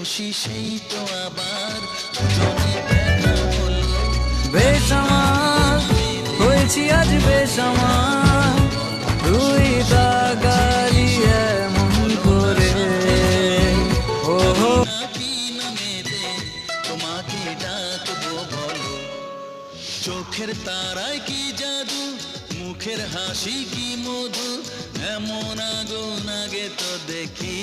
খুশি সেই তো আবার দুজনে দেখা হলো। বেসামাল হয়েছি আজ বেসামাল, তুই দাগালি এমন করে। ওহো কি নামেতে তোমাকে ডাকবো বলো, চোখের তারায় কি জাদু, মুখের হাসি কি মধু, এমন আগুন আগে তো দেখি।